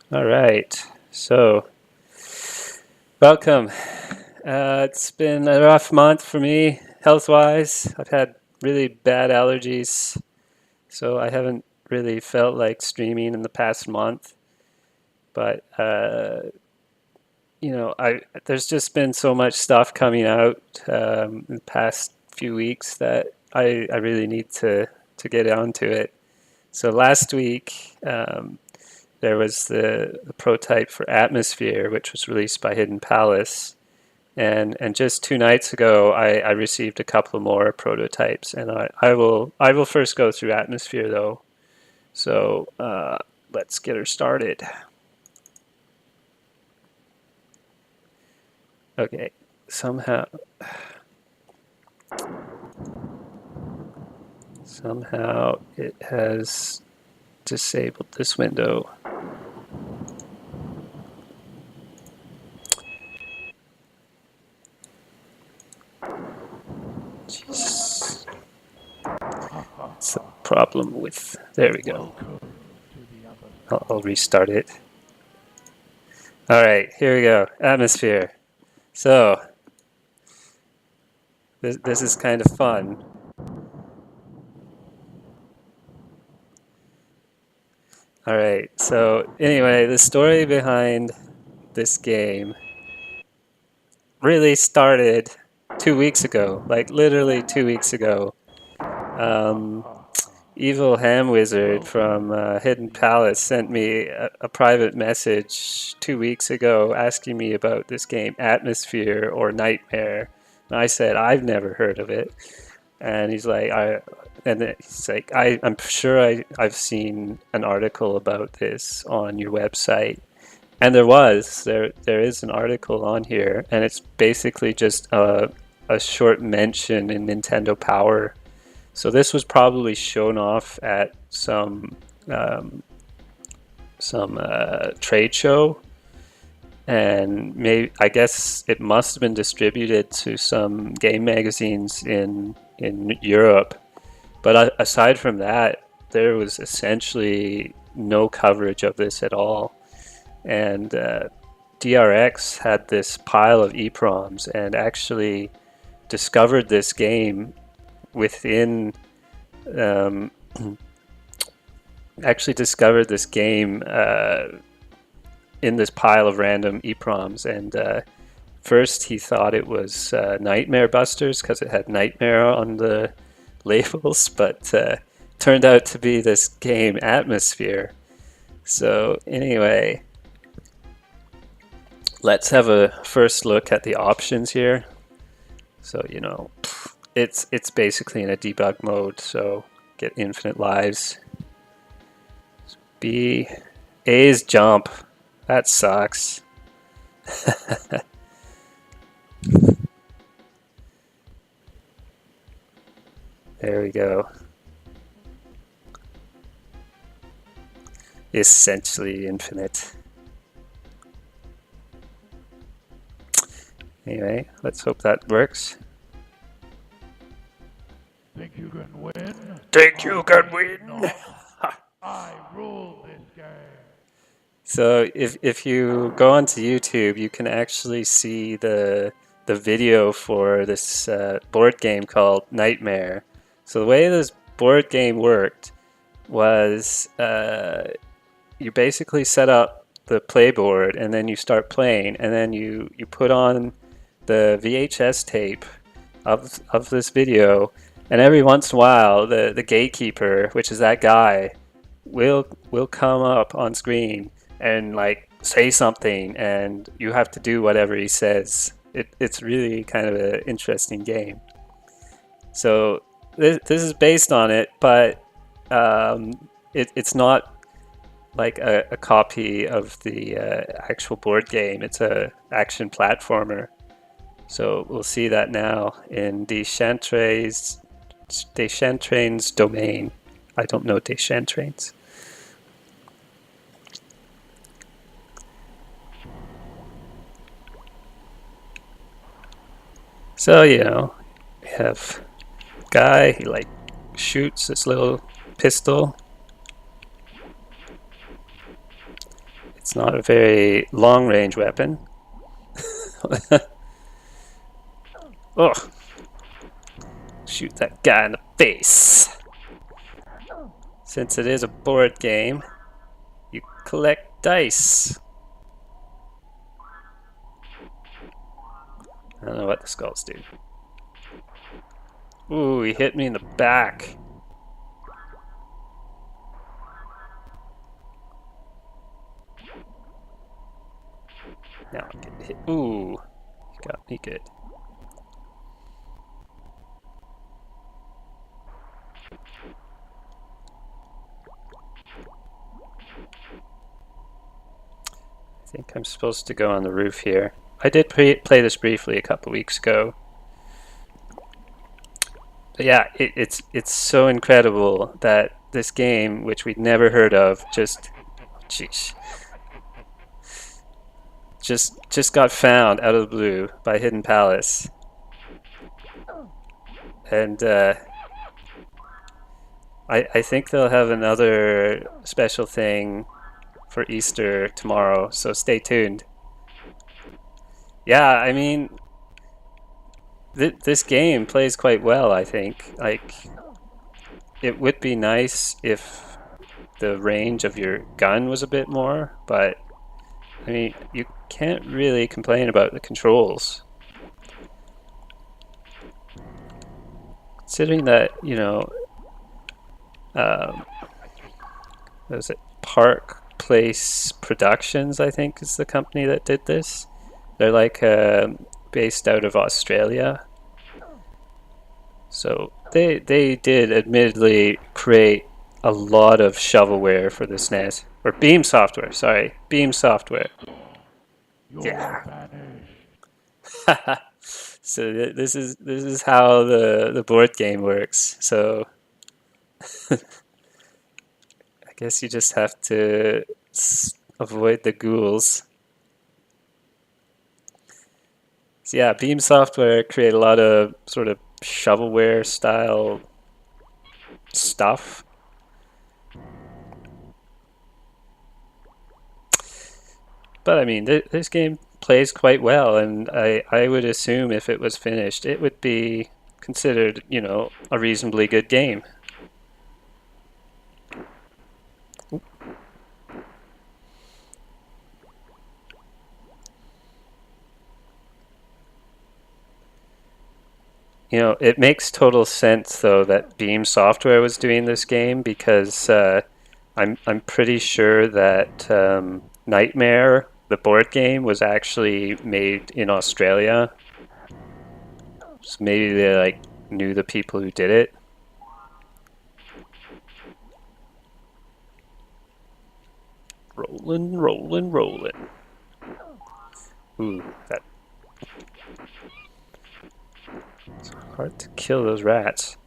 All right, so welcome. It's been a rough month for me, health-wise. I've had really bad allergies, so I haven't really felt like streaming in the past month. But there's just been so much stuff coming out in the past few weeks that I really need to get onto it. So last week. There was the prototype for Atmosfear, which was released by Hidden Palace. And just 2 nights ago, I received a couple more prototypes, and I will first go through Atmosfear though. So let's get her started. Okay, somehow it has disabled this window. Jeez. It's a problem with. There we go. I'll restart it. All right, here we go. Atmosfear. So this is kind of fun. All right. So anyway, the story behind this game really started 2 weeks ago, like literally 2 weeks ago. Evil Ham Wizard from Hidden Palace sent me a private message 2 weeks ago asking me about this game, Atmosfear or Nightmare. And I said, I've never heard of it. And he's like, I'm sure I've seen an article about this on your website. And there is an article on here, and it's basically just a short mention in Nintendo Power. So this was probably shown off at some trade show, and maybe I guess it must have been distributed to some game magazines in Europe. But aside from that, there was essentially no coverage of this at all. And DRX had this pile of EPROMs and actually discovered this game within in this pile of random EPROMs. And first he thought it was Nightmare Busters because it had Nightmare on the labels, but turned out to be this game Atmosfear. So anyway, let's have a first look at the options here. So it's basically in a debug mode, so get infinite lives. A is jump. That sucks. There we go. Essentially infinite. Anyway, let's hope that works. Think you can win? Think you can win? I rule this game. So if you go onto YouTube, you can actually see the video for this board game called Nightmare. So the way this board game worked was you basically set up the playboard and then you start playing, and then you put on the VHS tape of this video, and every once in a while the gatekeeper, which is that guy, will come up on screen and like say something, and you have to do whatever he says. It's really kind of an interesting game. So this is based on it, but it's not like a copy of the actual board game. It's a action platformer. So we'll see that now in Deschantrain's domain. I don't know Deschantrain's. So, we have a guy, he like shoots this little pistol. It's not a very long-range weapon. Oh, shoot that guy in the face. Since it is a board game, you collect dice. I don't know what the skulls do. Ooh, he hit me in the back. Now I get hit. Ooh, he got me good. I think I'm supposed to go on the roof here. I did play this briefly a couple weeks ago. But yeah, it's so incredible that this game, which we'd never heard of, jeez, just got found out of the blue by Hidden Palace, and I think they'll have another special thing for Easter tomorrow, so stay tuned. Yeah, I mean, this game plays quite well, I think. Like, it would be nice if the range of your gun was a bit more, but I mean, you can't really complain about the controls. Considering that, you know, what is it? Park Place Productions, I think, is the company that did this. They're like based out of Australia. So they did admittedly create a lot of shovelware for the SNES. Or Beam Software, sorry. Beam Software. You're Yeah. banished. So this is how the board game works. So I guess you just have to avoid the ghouls. So yeah, Beam Software create a lot of sort of shovelware style stuff. But I mean, this game plays quite well, and I would assume if it was finished, it would be considered, you know, a reasonably good game. You know, it makes total sense though that Beam Software was doing this game because I'm pretty sure that Nightmare, the board game, was actually made in Australia. So maybe they like knew the people who did it. Rolling, rolling, rolling. Ooh, that. It's hard to kill those rats.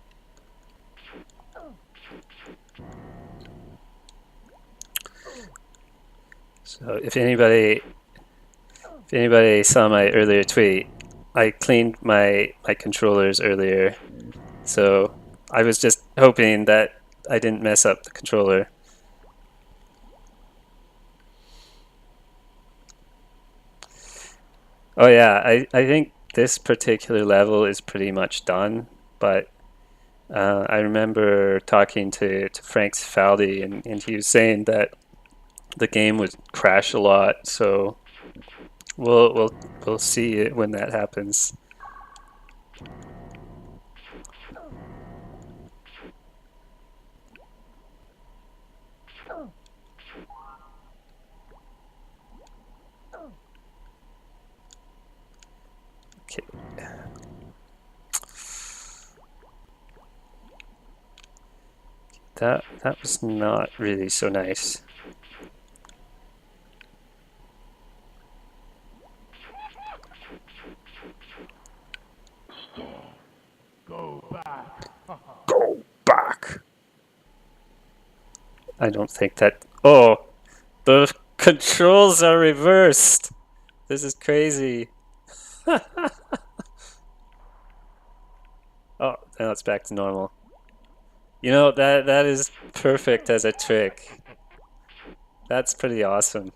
So if anybody saw my earlier tweet, I cleaned my controllers earlier. So I was just hoping that I didn't mess up the controller. Oh yeah, I think this particular level is pretty much done, but I remember talking to Frank Cifaldi, and he was saying that the game would crash a lot, so we'll see it when that happens. Okay. That was not really so nice. Go back. Go back. I don't think that. Oh, the controls are reversed. This is crazy. Oh, now it's back to normal. You know, that is perfect as a trick. That's pretty awesome.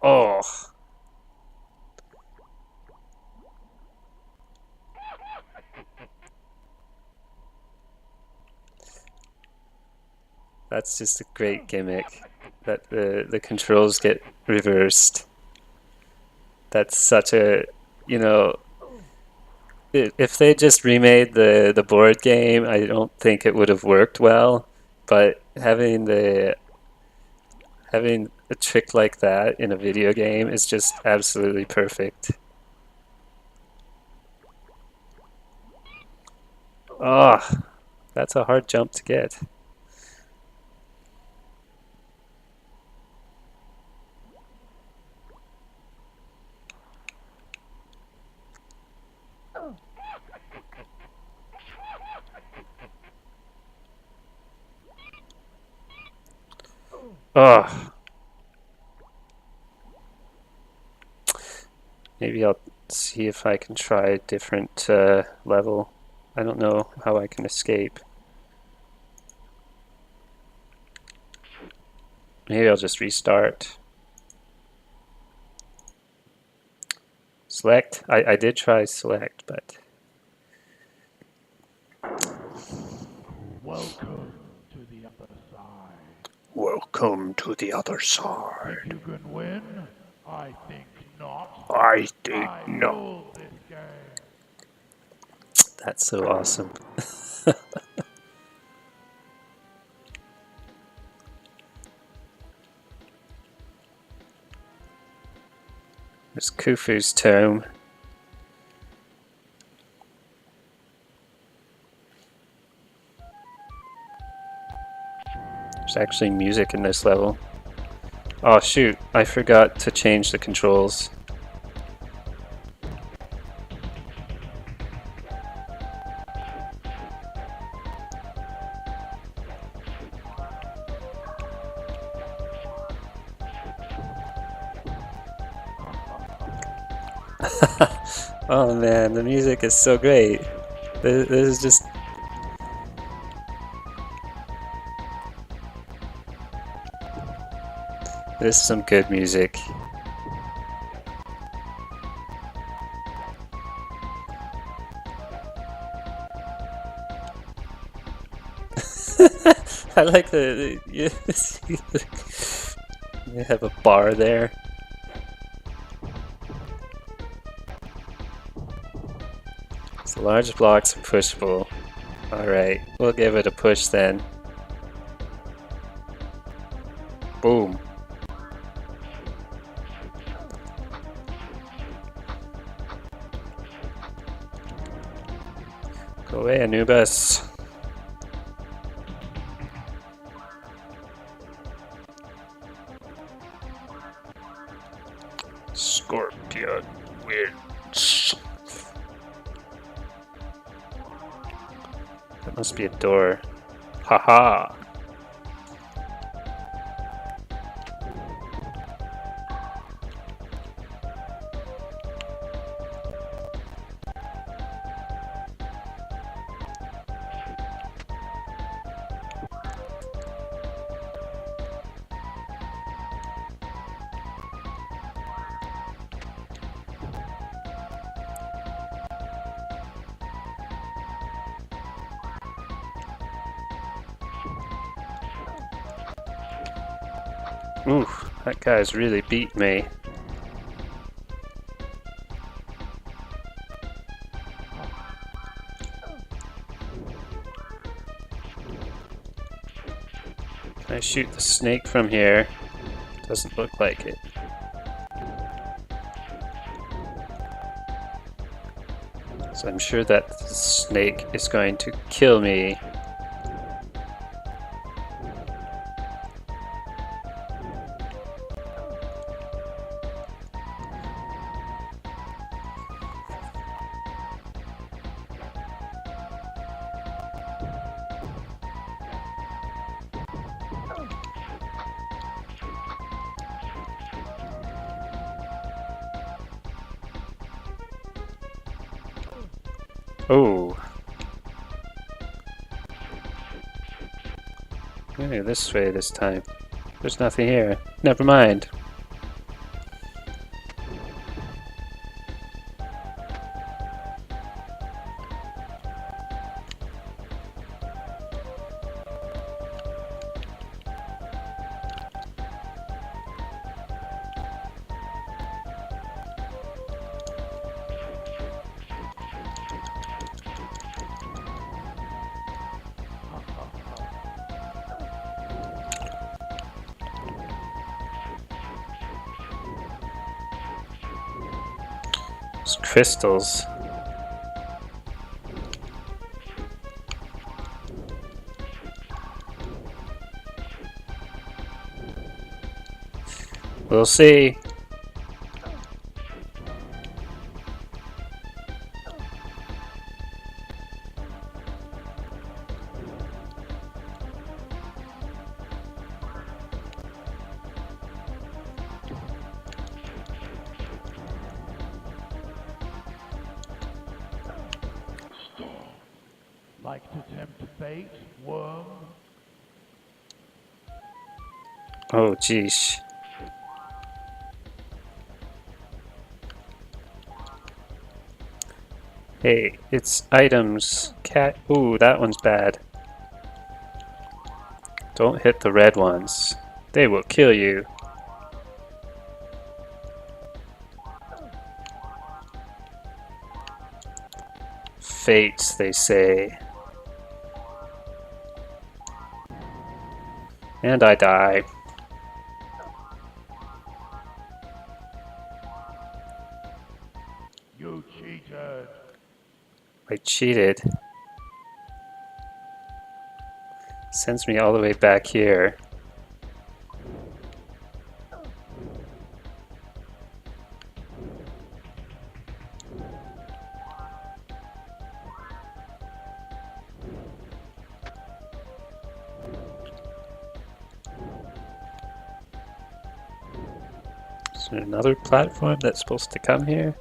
Oh, that's just a great gimmick. That the controls get reversed. That's such a, you know, if they just remade the board game, I don't think it would have worked well. But having a trick like that in a video game is just absolutely perfect. Oh, that's a hard jump to get. Oh, maybe I'll see if I can try a different level. I don't know how I can escape. Maybe I'll just restart. Select. I did try select, but Welcome to the other side. welcome to the other Think side. you can win? I think not. I think I not. rule this game. That's so awesome. There's Khufu's tome. There's actually music in this level. Oh shoot, I forgot to change the controls. Oh man, the music is so great. This is just... This is some good music. I like you have a bar there. So large blocks are pushable. Alright, we'll give it a push then. Boom. Go away, Anubis. Scorpion wins. That must be a door. Haha. Ooh, that guy's really beat me. Can I shoot the snake from here? Doesn't look like it. So I'm sure that the snake is going to kill me. Oh. Okay, this way this time. There's nothing here. Never mind. It's crystals. We'll see. Like to tempt fate, worm? Oh, geesh. Hey, it's items. Cat. Ooh, that one's bad. Don't hit the red ones. They will kill you. Fates, they say. And I die. You cheated. I cheated. Sends me all the way back here. Is there another platform that's supposed to come here?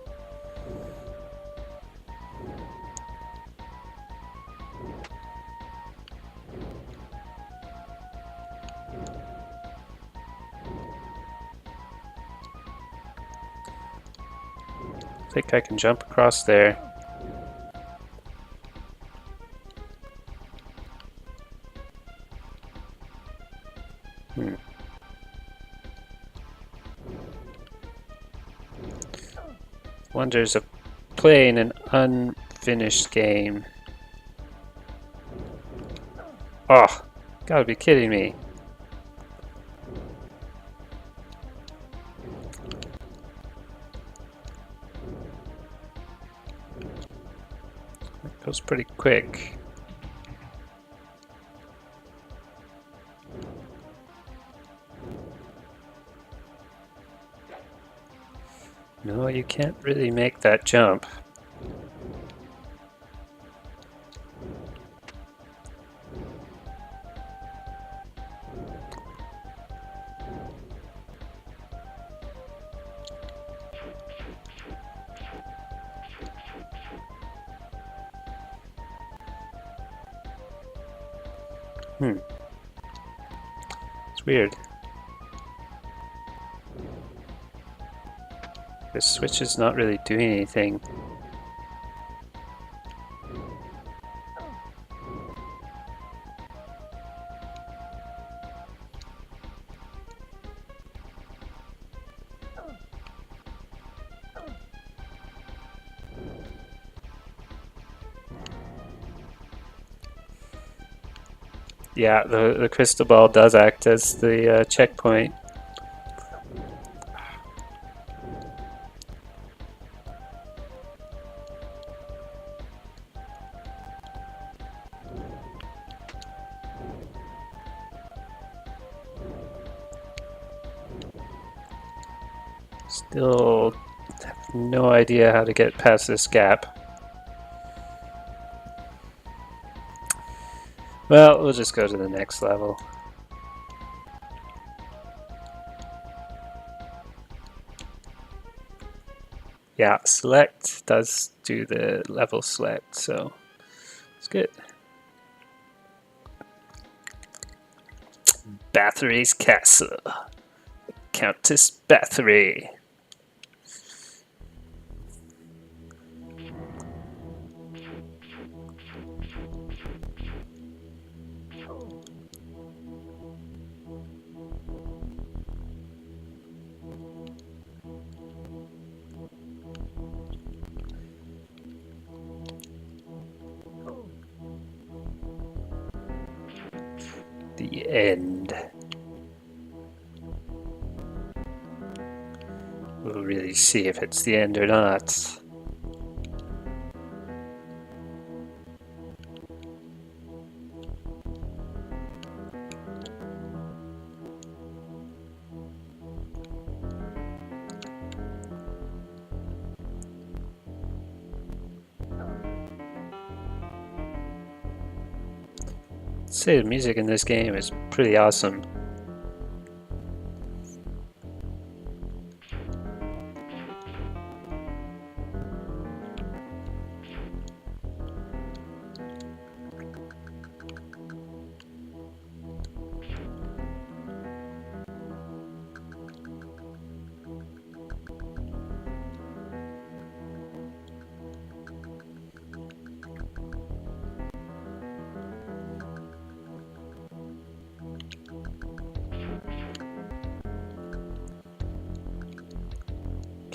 I think I can jump across there. Wonders of playing an unfinished game. Oh, gotta be kidding me. That goes pretty quick. No, you can't really make that jump. It's weird. This switch is not really doing anything. Yeah, the crystal ball does act as the checkpoint. Still have no idea how to get past this gap. Well, we'll just go to the next level. Yeah, select does do the level select, so it's good. Bathory's castle. Countess Bathory. The end. We'll really see if it's the end or not. I'd say the music in this game is pretty awesome.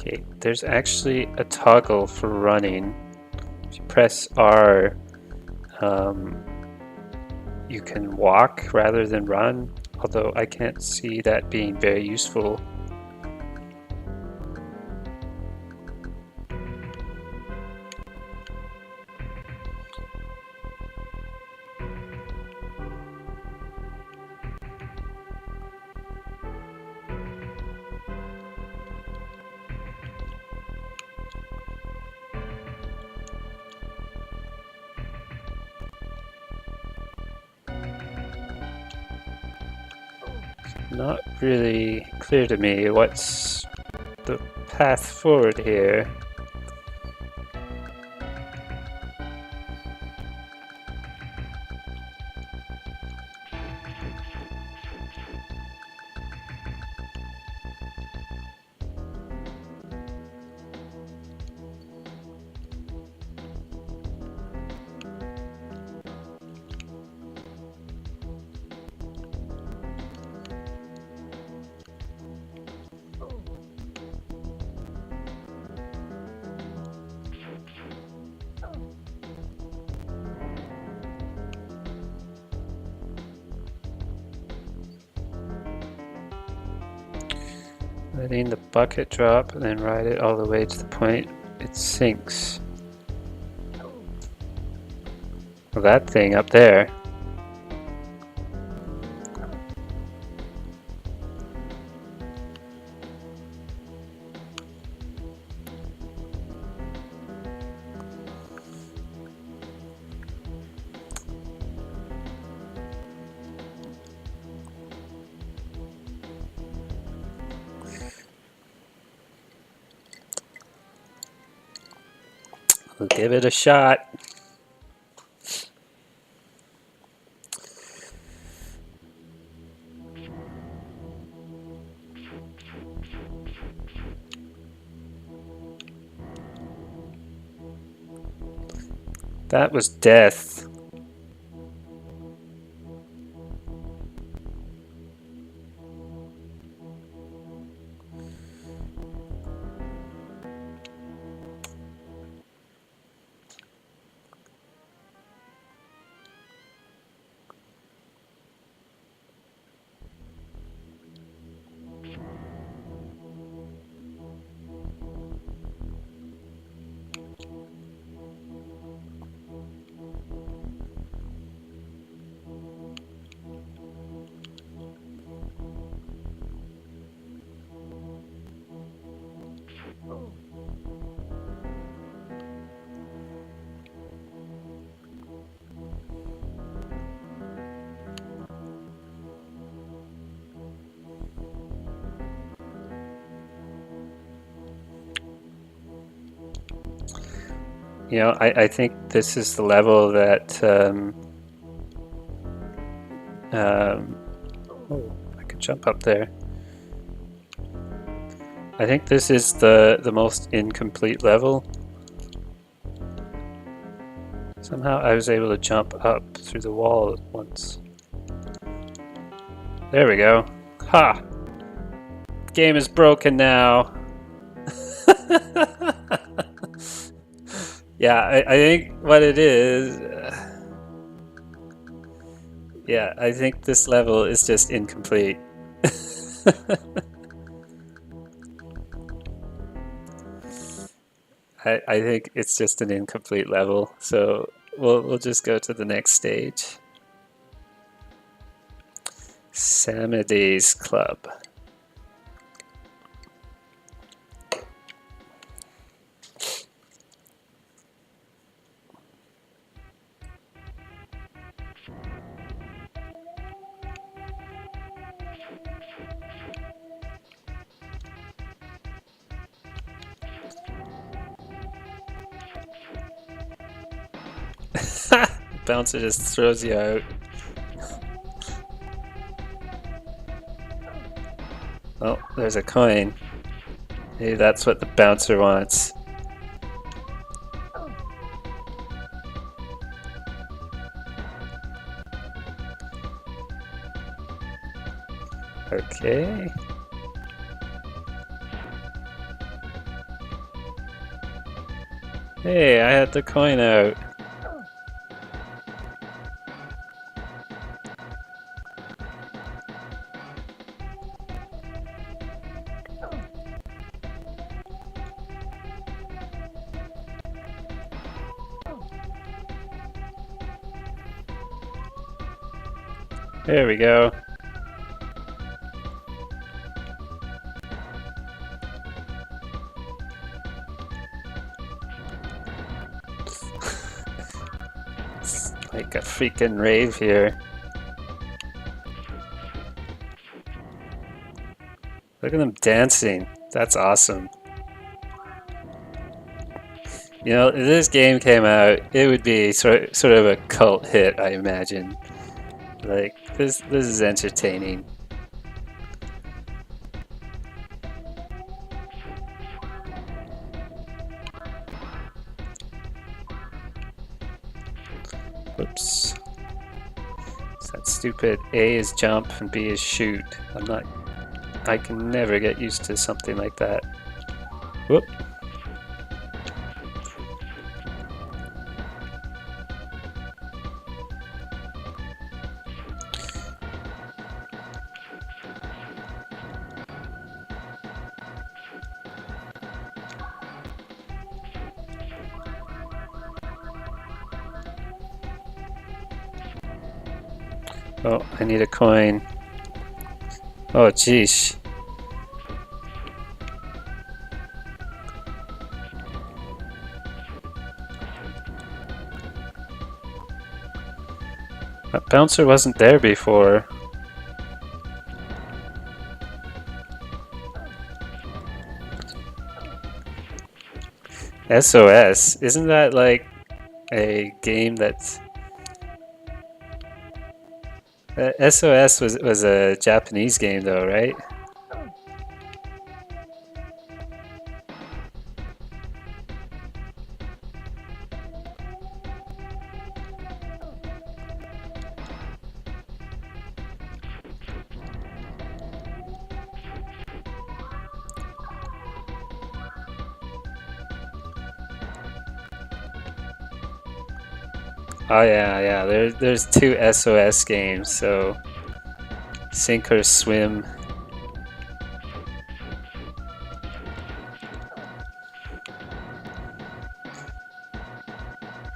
Okay, there's actually a toggle for running. If you press R, you can walk rather than run, although I can't see that being very useful. Not really clear to me what's the path forward here. Letting the bucket drop and then ride it all the way to the point it sinks. Well, that thing up there. We'll give it a shot. That was death. You know, I think this is the level that Oh, I could jump up there. I think this is the most incomplete level. Somehow I was able to jump up through the wall once. There we go. Ha! Game is broken now. Yeah, I think what it is. Yeah, I think this level is just incomplete. I think it's just an incomplete level, so we'll just go to the next stage. Samity's Club. Bouncer just throws you out. Oh, there's a coin. Maybe that's what the bouncer wants. Okay. Hey, I had the coin out. There we go. It's like a freaking rave here. Look at them dancing. That's awesome. You know, if this game came out, it would be sort of a cult hit, I imagine. Like this is entertaining. Whoops. It's that stupid A is jump and B is shoot. I can never get used to something like that. Whoop. Oh, I need a coin. Oh, geez. That bouncer wasn't there before. SOS? Isn't that like a game that's... SOS was a Japanese game though, right? Oh yeah. There's two SOS games, so Sink or Swim.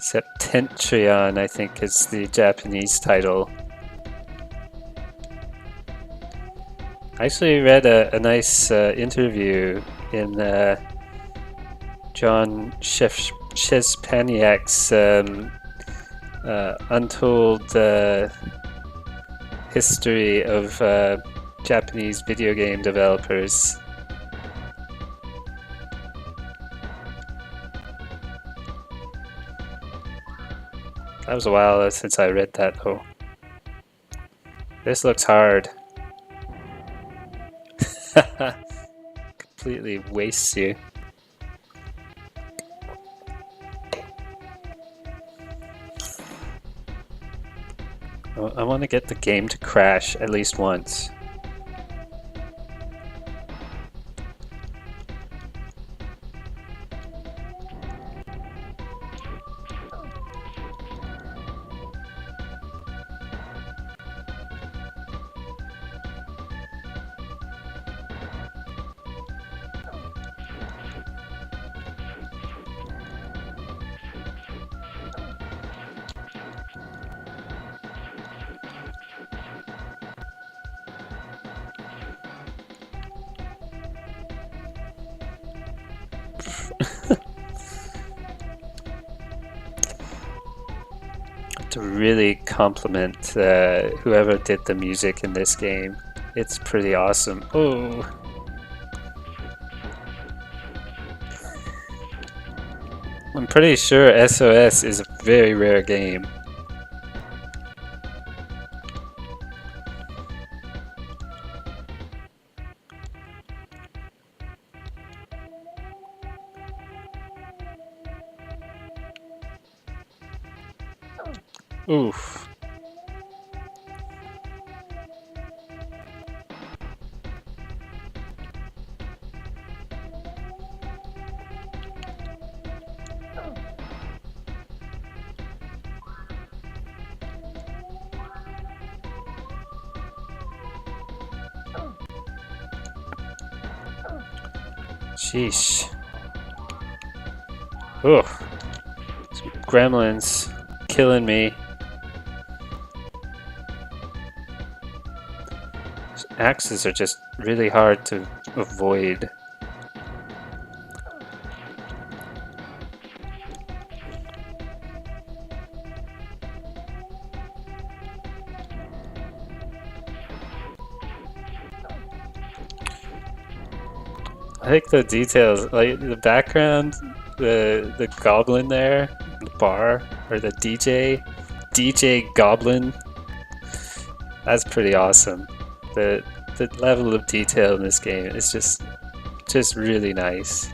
Septentrion, I think, is the Japanese title. I actually read a nice interview in John Szepaniak's Untold History of Japanese video game developers. That was a while since I read that though. This looks hard. Completely wastes you. I want to get the game to crash at least once. To really compliment whoever did the music in this game. It's pretty awesome. Oh, I'm pretty sure SOS is a very rare game. Oof. Sheesh. Oof. Some gremlins killing me. Axes are just really hard to avoid. I think the details, like the background, the goblin there, the bar, or the DJ Goblin. That's pretty awesome. The level of detail in this game is just really nice.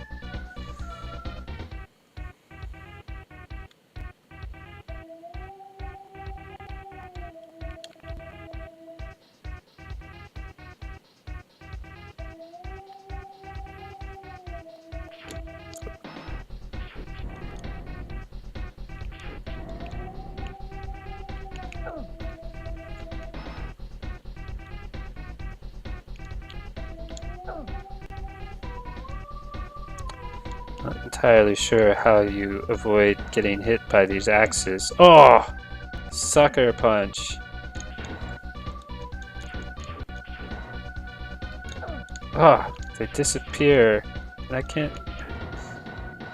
Not entirely sure how you avoid getting hit by these axes. Oh! Sucker punch. Ah, oh, they disappear. And I can't.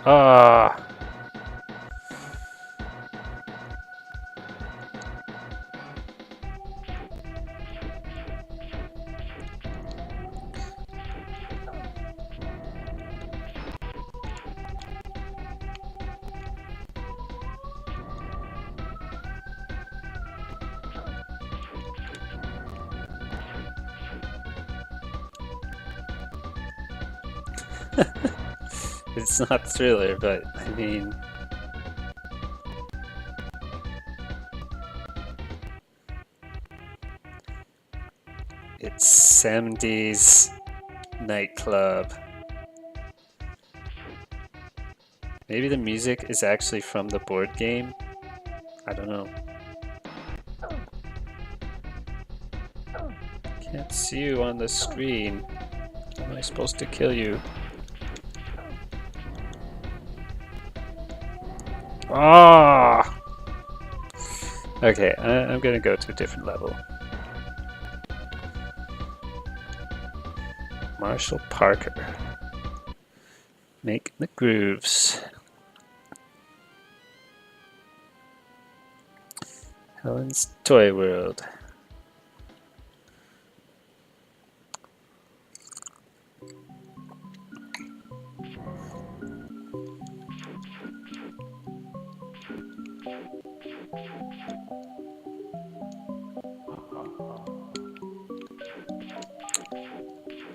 Ah. It's not Thriller, but I mean. It's Samdi's nightclub. Maybe the music is actually from the board game? I don't know. Can't see you on the screen. How am I supposed to kill you? Ah! Okay, I'm gonna go to a different level. Marshall Parker. Make the grooves. Helen's Toy World.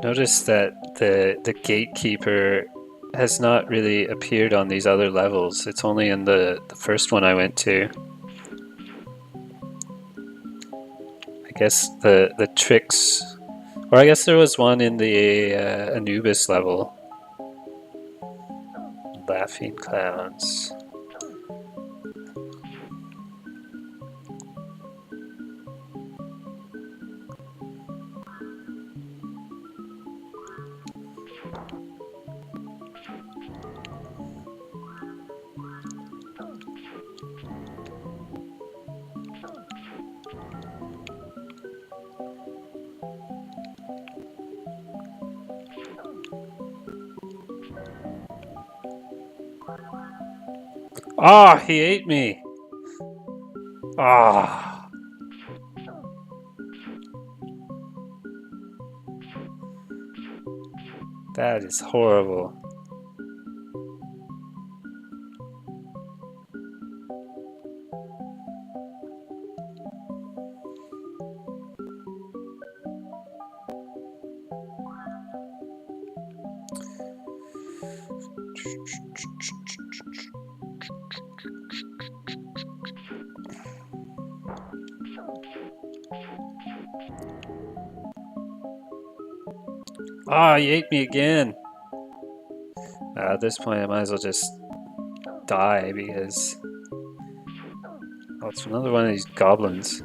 Notice that the gatekeeper has not really appeared on these other levels. It's only in the first one I went to. I guess the tricks, or I guess there was one in the Anubis level. Laughing clowns. Ah, oh, he ate me. Ah. Oh. That is horrible. Ah, oh, he ate me again. At this point, I might as well just die because... Oh, it's another one of these goblins.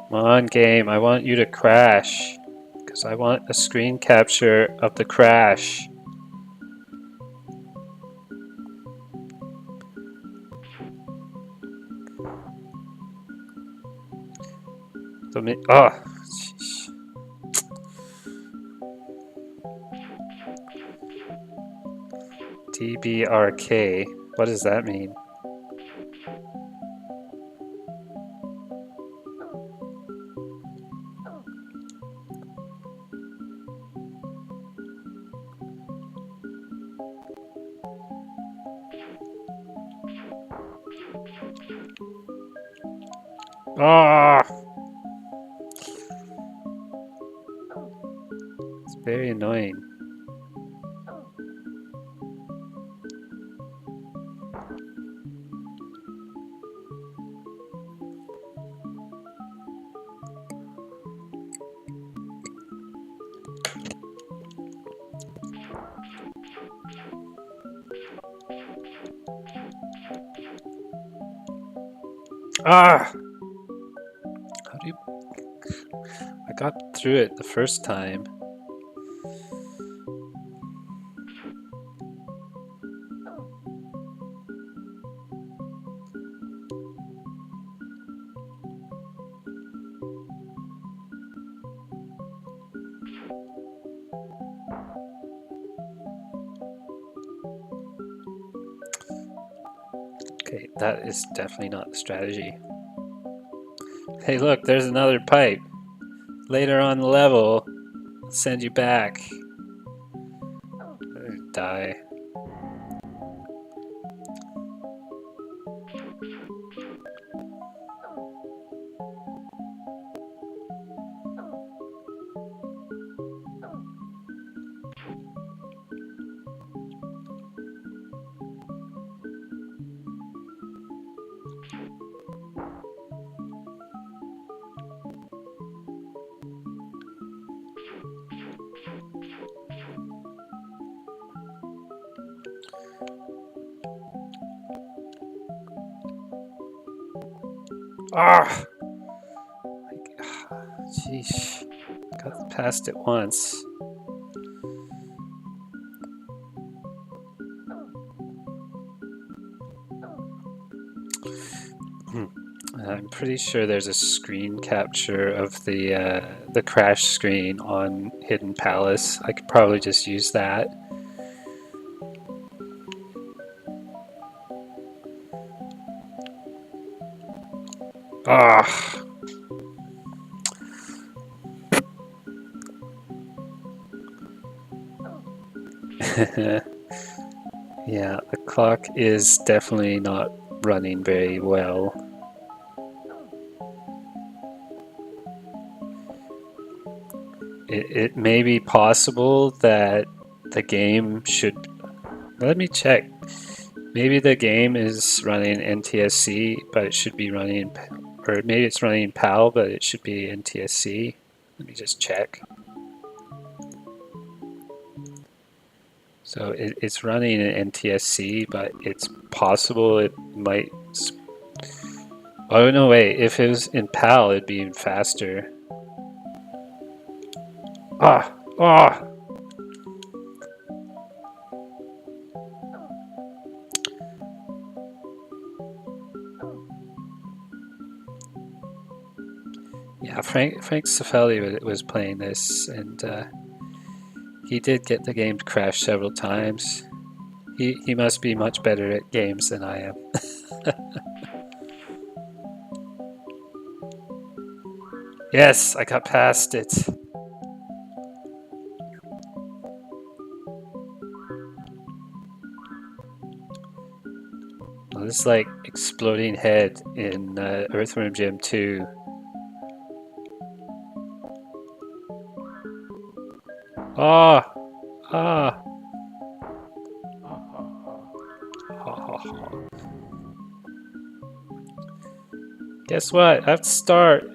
Come on, game, I want you to crash. Because I want a screen capture of the crash. Oh, sheesh. DBRK. What does that mean? Ah! It's very annoying. Ah! How do you... I got through it the first time. Okay, that is definitely not the strategy. Hey look, there's another pipe. Later on the level, I'll send you back. Die. Ah! Jeez. Got past it once. I'm pretty sure there's a screen capture of the crash screen on Hidden Palace. I could probably just use that. Ah. Yeah, the clock is definitely not running very well. It may be possible that the game should. Let me check. Maybe the game is running NTSC, but it should be running. Or maybe it's running PAL, but it should be NTSC. Let me just check. So it's running in NTSC, but it's possible it might. Oh no, wait. If it was in PAL, it'd be even faster. Ah! Ah! Yeah, Frank Cifelli was playing this, and he did get the game to crash several times. He must be much better at games than I am. Yes, I got past it. Well, this is like exploding head in Earthworm Jim 2. Ah! Ah! Ha ha ha. Ha, ha, ha. Guess what? I have to start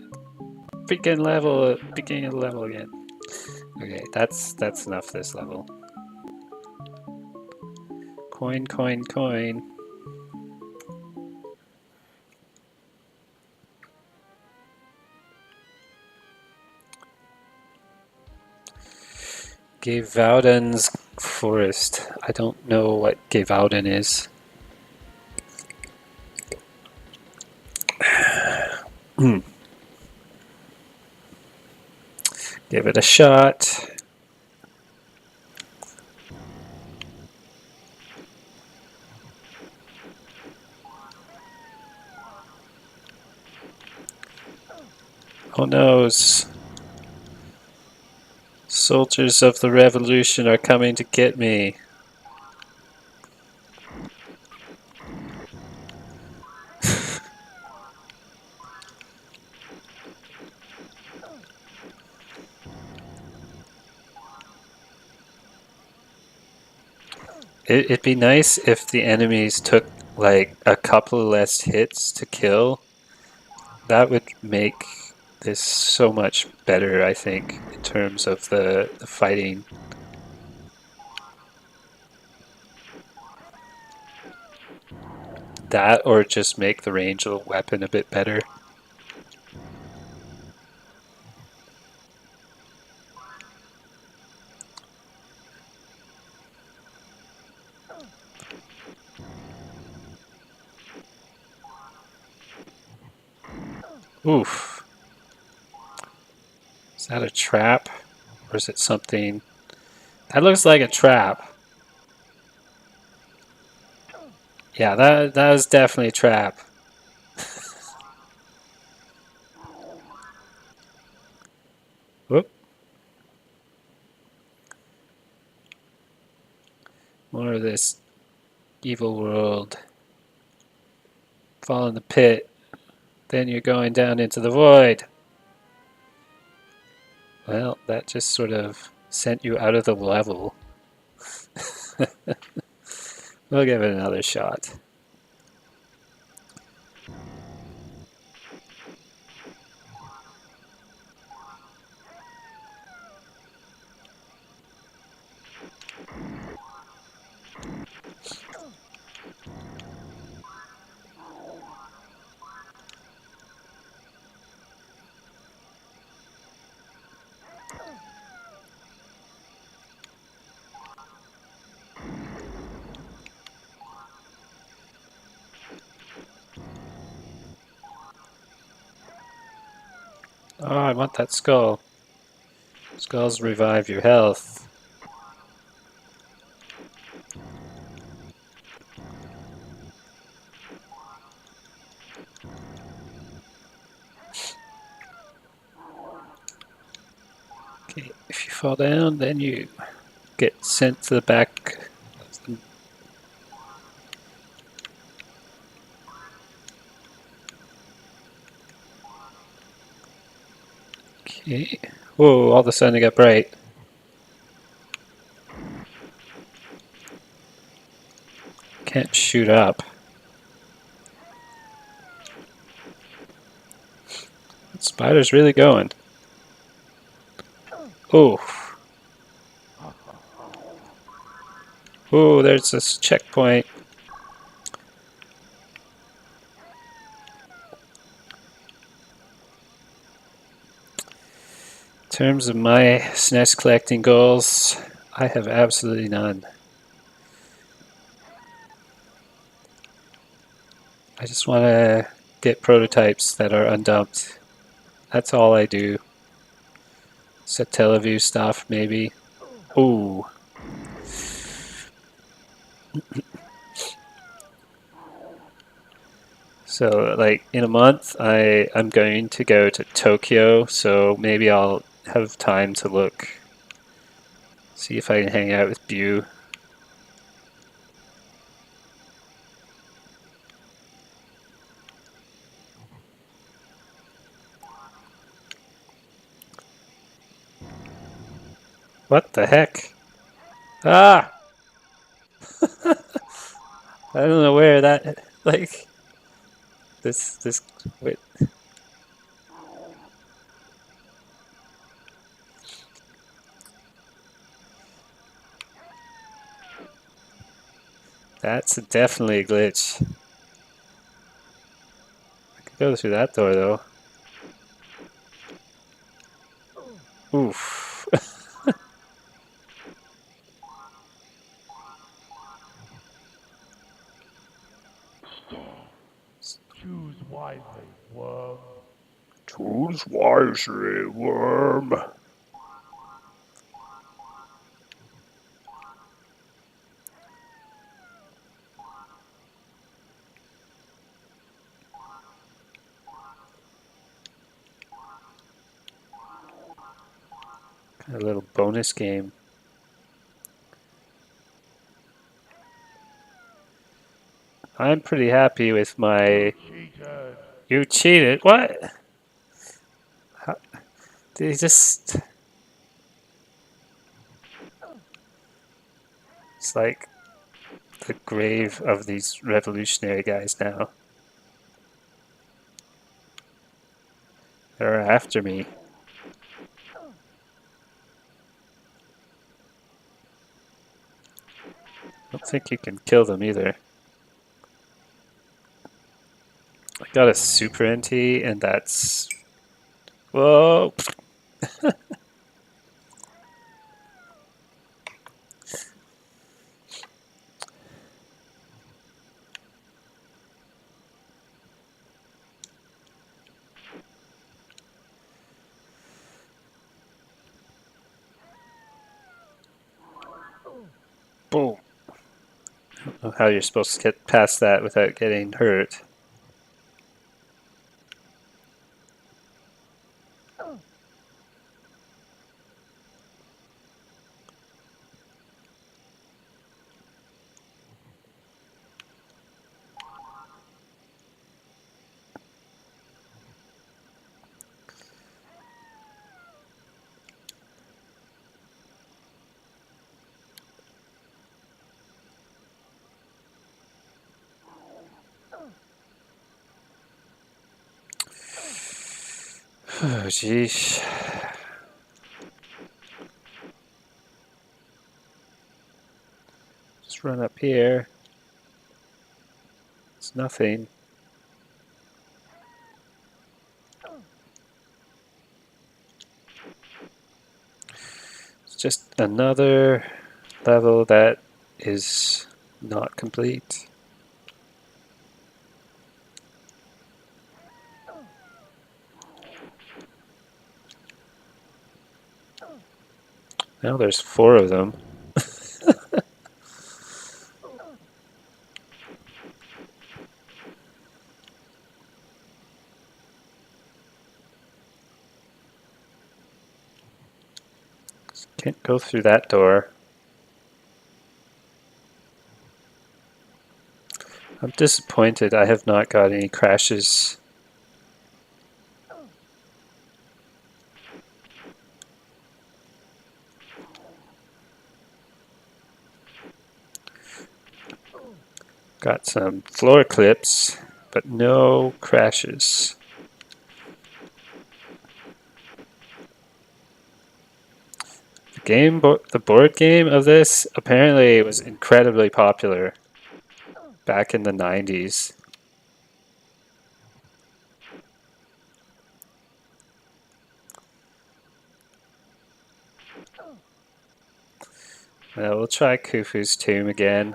freaking level, beginning of the level again. Okay, that's enough this level. Coin, coin, coin. Gavauden's Forest. I don't know what Gavauden is. Give it a shot. Oh no. Soldiers of the Revolution are coming to get me. It'd be nice if the enemies took like a couple less hits to kill. That would make this so much better, I think, in terms of the fighting. That or just make the range of the weapon a bit better. Oof. Is that a trap? Or is it something? That looks like a trap. Yeah, that was definitely a trap. Whoop. More of this evil world. Fall in the pit. Then you're going down into the void. Well, that just sort of sent you out of the level. We'll give it another shot. Oh, I want that skull. Skulls revive your health. Okay, if you fall down, then you get sent to the back. Okay. Whoa, all of a sudden it got bright. Can't shoot up. That spider's really going. Oh, oh, there's this checkpoint. In terms of my SNES collecting goals, I have absolutely none. I just want to get prototypes that are undumped. That's all I do. Satellaview stuff, maybe. Ooh. So, like, in a month, I'm going to go to Tokyo, so maybe I'll have time to look, see if I can hang out with Bew. What the heck? Ah! I don't know where that, like, wait, that's definitely a glitch. I could go through that door, though. Oof. Choose wisely, worm. Choose wisely, worm. A little bonus game. I'm pretty happy with my. Cheated. You cheated? What? How, did he just. It's like the grave of these revolutionary guys now. They're after me. I don't think you can kill them either. I got a super NT, and that's. Whoa! Boom! I don't know how you're supposed to get past that without getting hurt. Oh, jeez. Just run up here. It's nothing. It's just another level that is not complete. Now there's 4 of them. Can't go through that door. I'm disappointed I have not got any crashes. Got some floor clips, but no crashes. The board game of this apparently was incredibly popular back in the 90s. We'll try Khufu's Tomb again.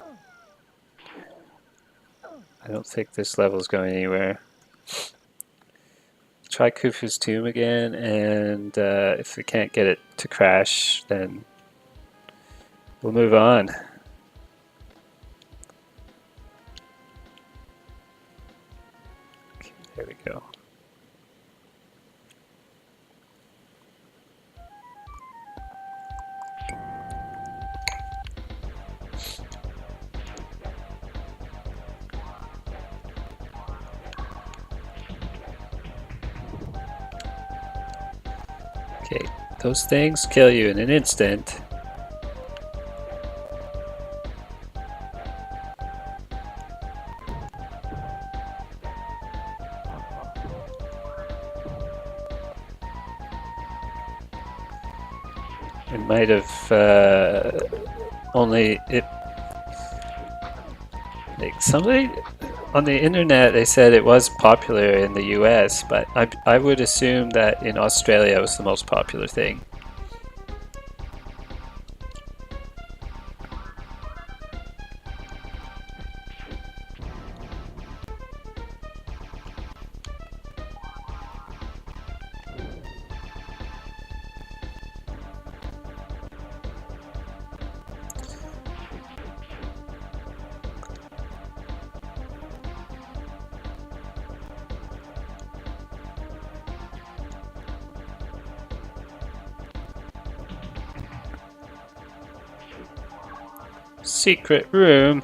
I don't think this level's going anywhere. Try Khufu's Tomb again, and if we can't get it to crash, then we'll move on. Okay, there we go. Okay, those things kill you in an instant. It might have only it. Like somebody on the internet, they said it was popular in the US, but I would assume that in Australia it was the most popular thing. Secret room.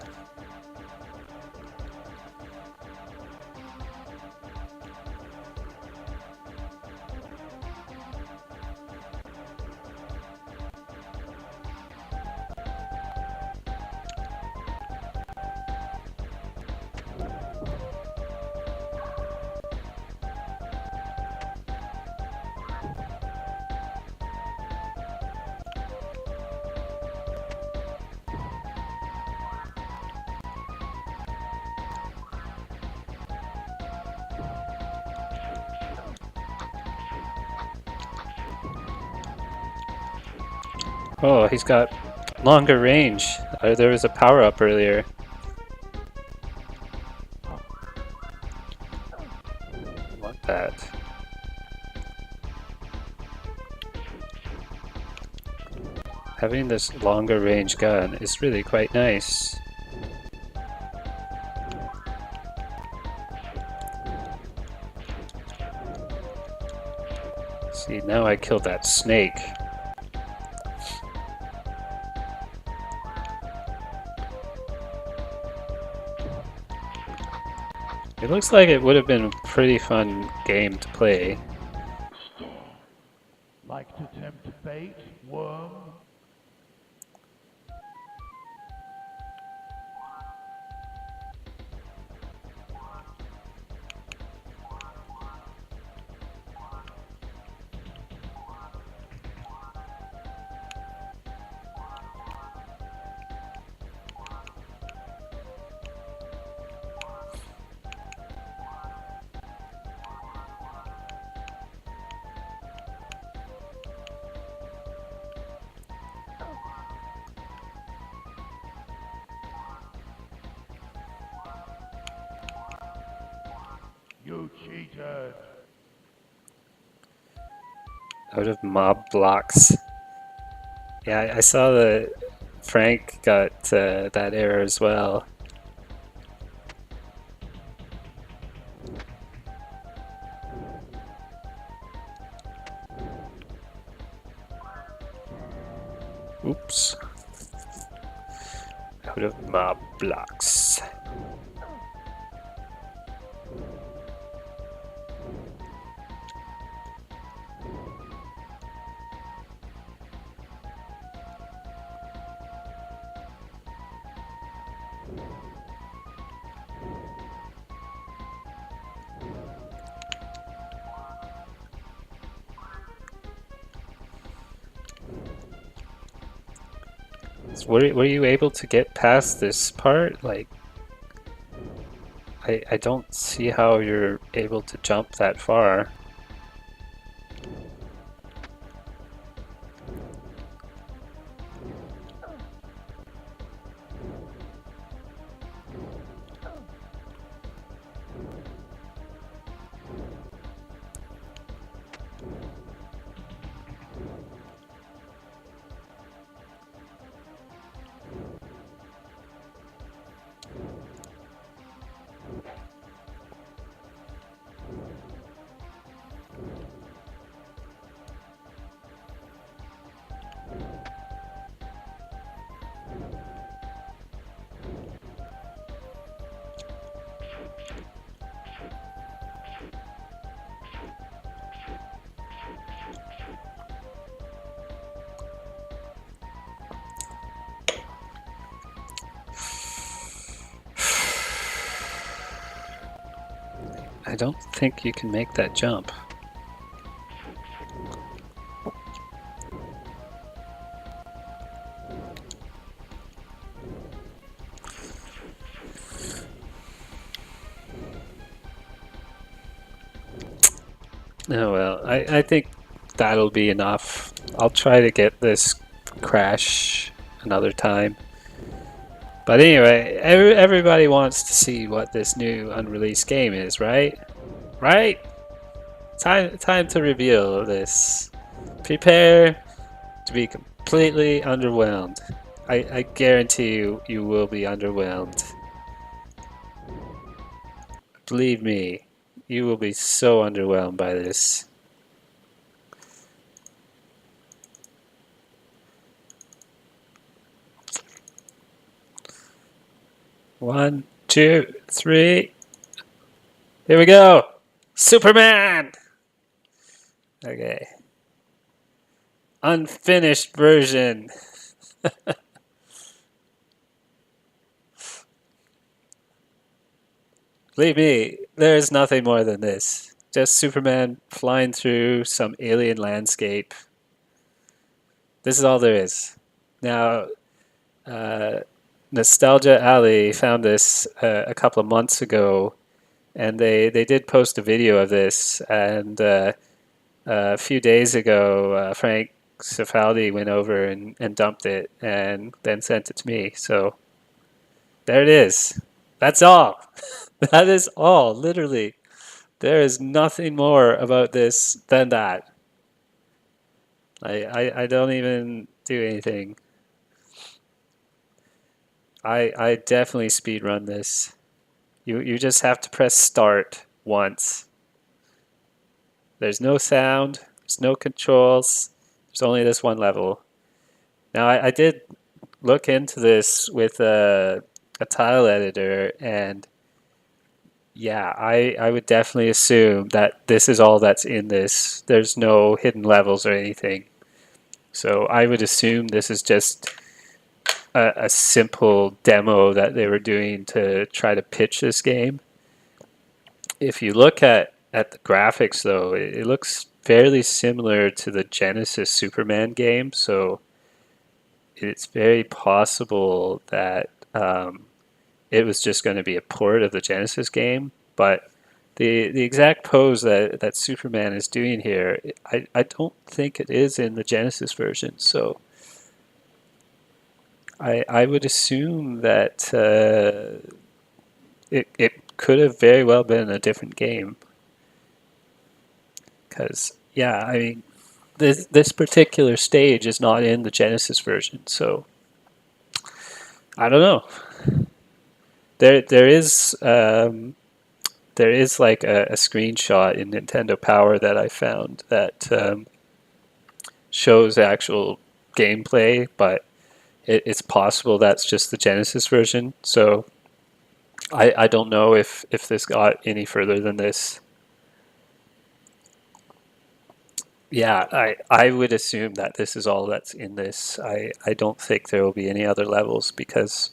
Oh, he's got longer range. There was a power up earlier. I want that. Having this longer range gun is really quite nice. See, now I killed that snake. It looks like it would have been a pretty fun game to play. Like to tempt fate, worm? You cheated! Out of mob blocks. Yeah, I saw that Frank got that error as well. Oops. Out of my blocks. So were you able to get past this part? Like, I don't see how you're able to jump that far. I don't think you can make that jump. Oh well, I think that'll be enough. I'll try to get this crash another time. But anyway, everybody wants to see what this new unreleased game is, right? Right? Time to reveal this. Prepare to be completely underwhelmed. I guarantee you will be underwhelmed. Believe me, you will be so underwhelmed by this. One, two, three. Here we go. Superman. Okay. Unfinished version. Believe me, there's nothing more than this. Just Superman flying through some alien landscape. This is all there is. Now, uh, Nostalgia Alley found this a couple of months ago, and they did post a video of this. And a few days ago, Frank Cifaldi went over and dumped it, and then sent it to me. So there it is. That's all. That is all. Literally, there is nothing more about this than that. I don't even do anything. I definitely speed run this. You just have to press start once. There's no sound, there's no controls, there's only this one level. Now I did look into this with a tile editor, and yeah, I would definitely assume that this is all that's in this. There's no hidden levels or anything. So I would assume this is just a simple demo that they were doing to try to pitch this game. If you look at the graphics, though, it looks fairly similar to the Genesis Superman game. So it's very possible that it was just going to be a port of the Genesis game. But the exact pose that Superman is doing here, I don't think it is in the Genesis version. So I would assume that it could have very well been a different game. Because, yeah, I mean, this particular stage is not in the Genesis version. So I don't know. There is like a screenshot in Nintendo Power that I found that shows actual gameplay, but it's possible that's just the Genesis version. So I don't know if this got any further than this. Yeah, I would assume that this is all that's in this. I don't think there will be any other levels because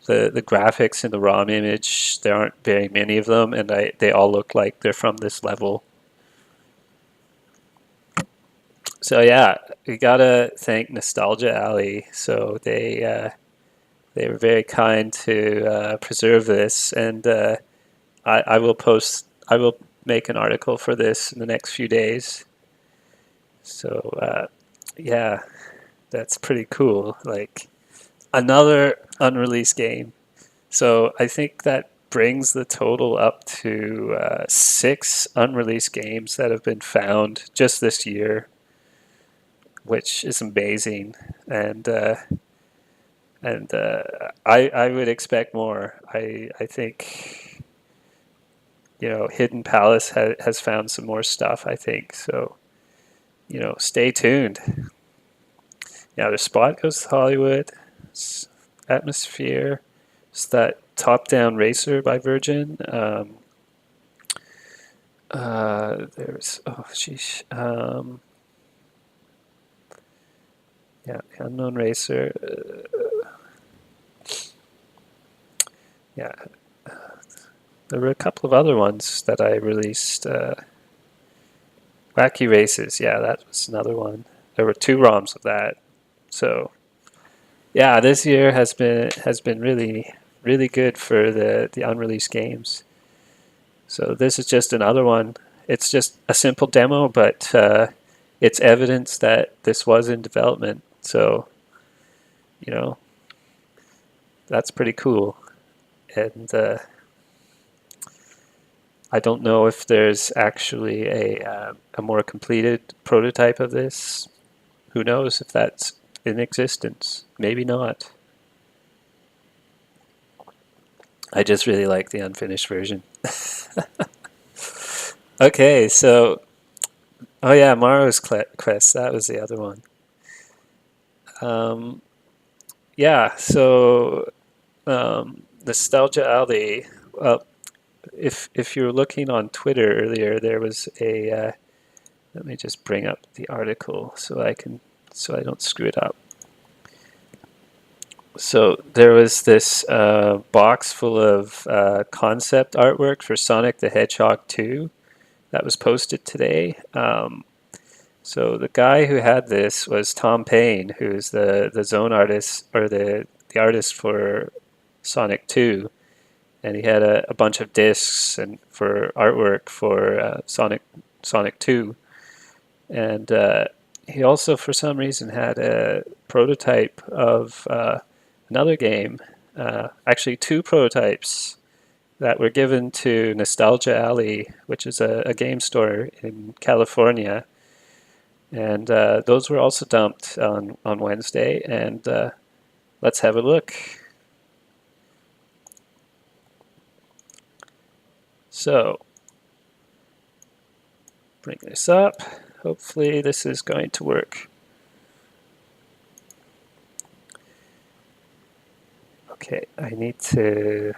the graphics in the ROM image, there aren't very many of them, and they all look like they're from this level. So yeah, we gotta thank Nostalgia Alley. So they were very kind to preserve this, and I will post. I will make an article for this in the next few days. So yeah, that's pretty cool. Like another unreleased game. So I think that brings the total up to 6 unreleased games that have been found just this year, which is amazing. And I would expect more. I think Hidden Palace has found some more stuff. I think so. Stay tuned. Yeah, the Spot Goes to Hollywood, Atmosfear. It's that top-down racer by Virgin. There's sheesh. Yeah, Unknown Racer. Yeah, there were a couple of other ones that I released. Wacky Races. Yeah, that was another one. There were 2 ROMs of that. So yeah, this year has been really good for the unreleased games. So this is just another one. It's just a simple demo, but it's evidence that this was in development. So you know that's pretty cool. And I don't know if there's actually a more completed prototype of this. Who knows if that's in existence? Maybe not. I just really like the unfinished version. Okay, so oh yeah, Morrow's Quest. That was the other one. Um, yeah, so Nostalgia Alley. Well, if you're looking on Twitter earlier, there was a. Let me just bring up the article so I don't screw it up. So there was this box full of concept artwork for Sonic the Hedgehog 2 that was posted today. So the guy who had this was Tom Payne, who's the zone artist or the artist for Sonic 2, and he had a bunch of discs and for artwork for Sonic 2, and he also for some reason had a prototype of another game, actually 2 prototypes that were given to Nostalgia Alley, which is a game store in California. And those were also dumped on Wednesday. And let's have a look. So, bring this up. Hopefully this is going to work. Okay, I need to...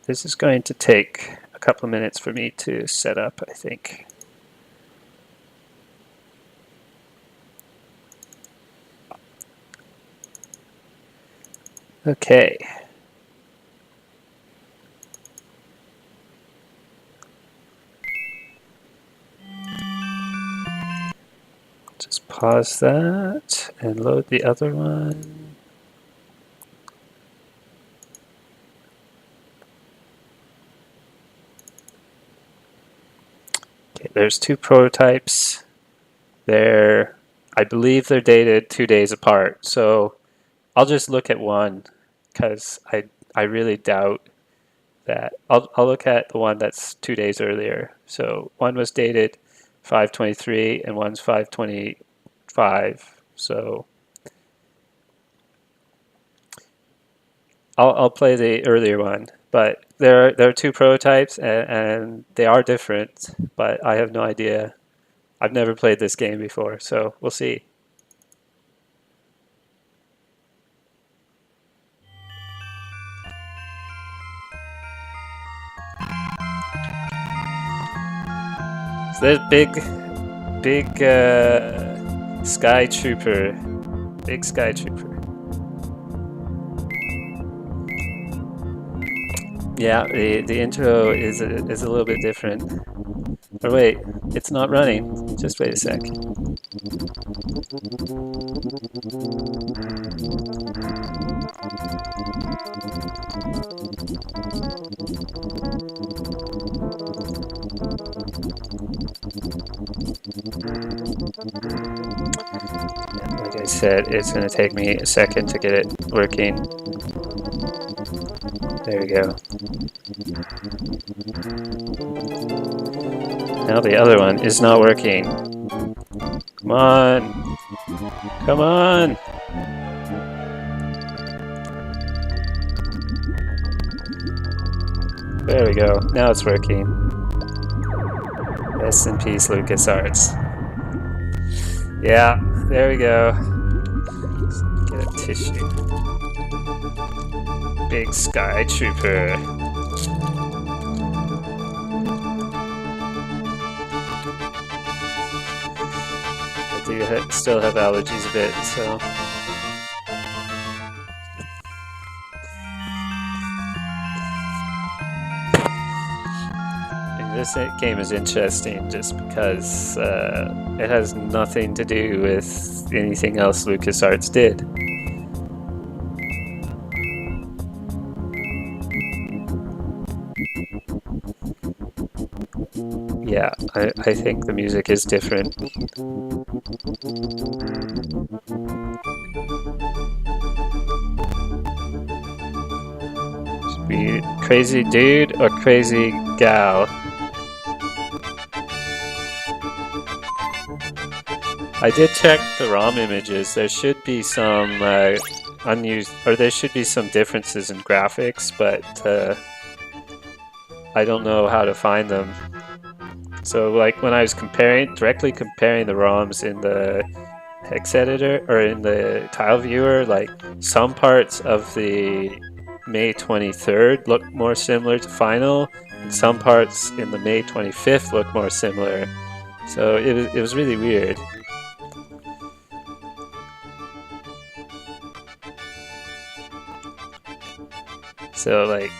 This is going to take a couple of minutes for me to set up, I think. Okay. Just pause that and load the other one. Okay, there's 2 prototypes. I believe they're dated 2 days apart. So I'll just look at one because I really doubt that. I'll look at the one that's 2 days earlier. So one was dated 5/23 and one's 5/25. So I'll play the earlier one, but there are two prototypes, and they are different, but I have no idea. I've never played this game before, so we'll see. So there's big sky trooper, big sky trooper. Yeah, the intro is a little bit different. Or wait, it's not running. Just wait a sec. Like I said, it's going to take me a second to get it working. There we go. Now the other one is not working. Come on! Come on! There we go. Now it's working. Rest in peace, LucasArts. Yeah, there we go. Get a tissue. Big sky trooper. I do still have allergies a bit, so. And this game is interesting just because it has nothing to do with anything else LucasArts did. Yeah, I think the music is different. Should be crazy dude or crazy gal. I did check the ROM images. There should be some unused, or there should be some differences in graphics, but I don't know how to find them. So like when I was directly comparing the ROMs in the hex editor or in the tile viewer, like some parts of the May 23rd look more similar to final, and some parts in the May 25th look more similar. So it was really weird. So like,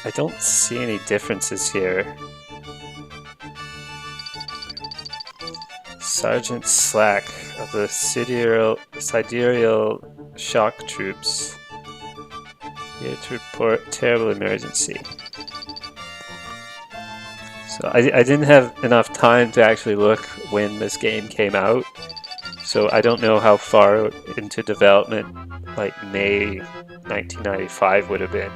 I don't see any differences here. Sergeant Slack of the Sidereal Shock Troops. Here to report terrible emergency. So I didn't have enough time to actually look when this game came out. So I don't know how far into development like May 1995 would have been.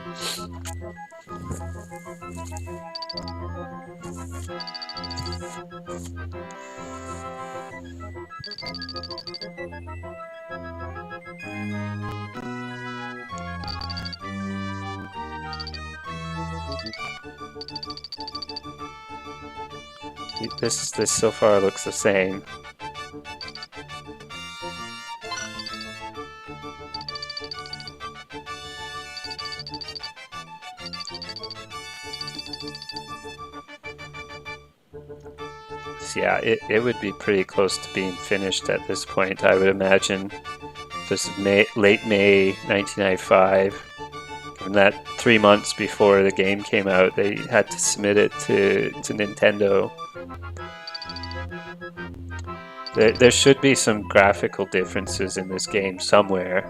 This so far looks the same. So yeah, it would be pretty close to being finished at this point, I would imagine. This is late May 1995. Given that 3 months before the game came out, they had to submit it to Nintendo. There should be some graphical differences in this game somewhere.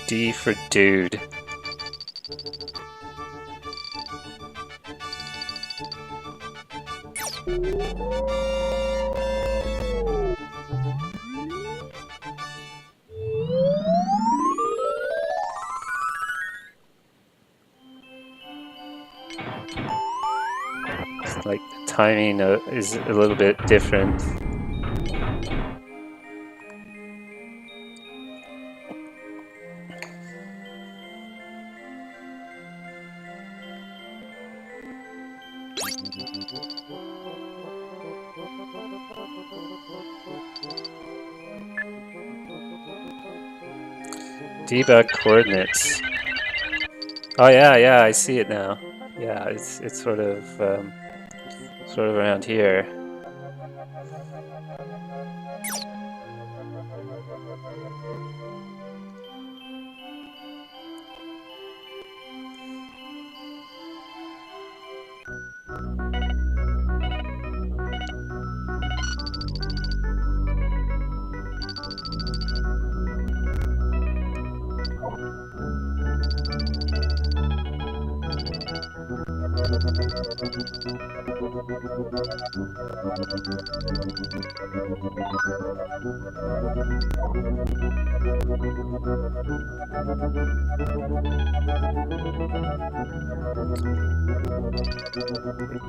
D for dude. It's like the timing is a little bit different. Debug coordinates. Oh yeah, I see it now. Yeah, it's sort of around here.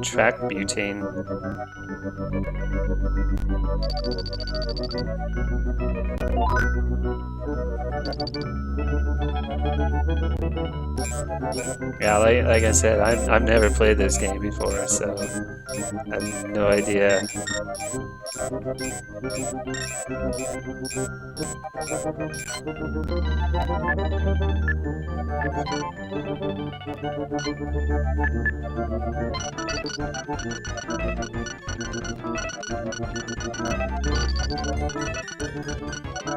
Track butane. Yeah, like I said, I've never played this game before, so I have no idea.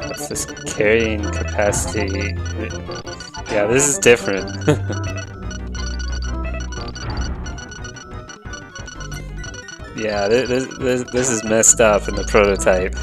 What's this carrying capacity? Yeah, this is different. Yeah, this is messed up in the prototype.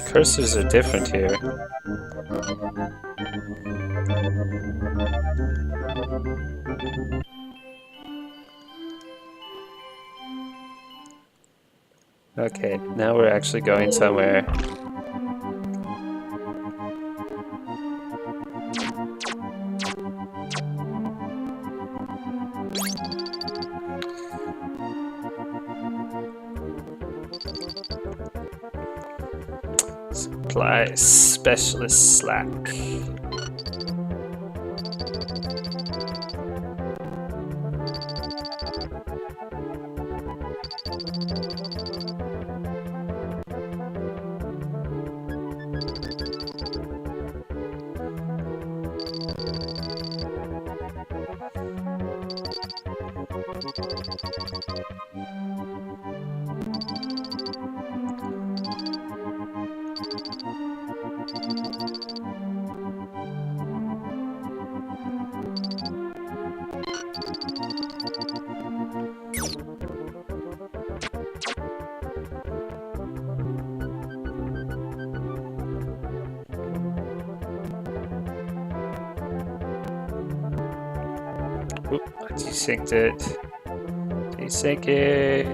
Cursors are different here. Okay, now we're actually going somewhere. Supply specialist slack. Oop, I desynced it. Desync it.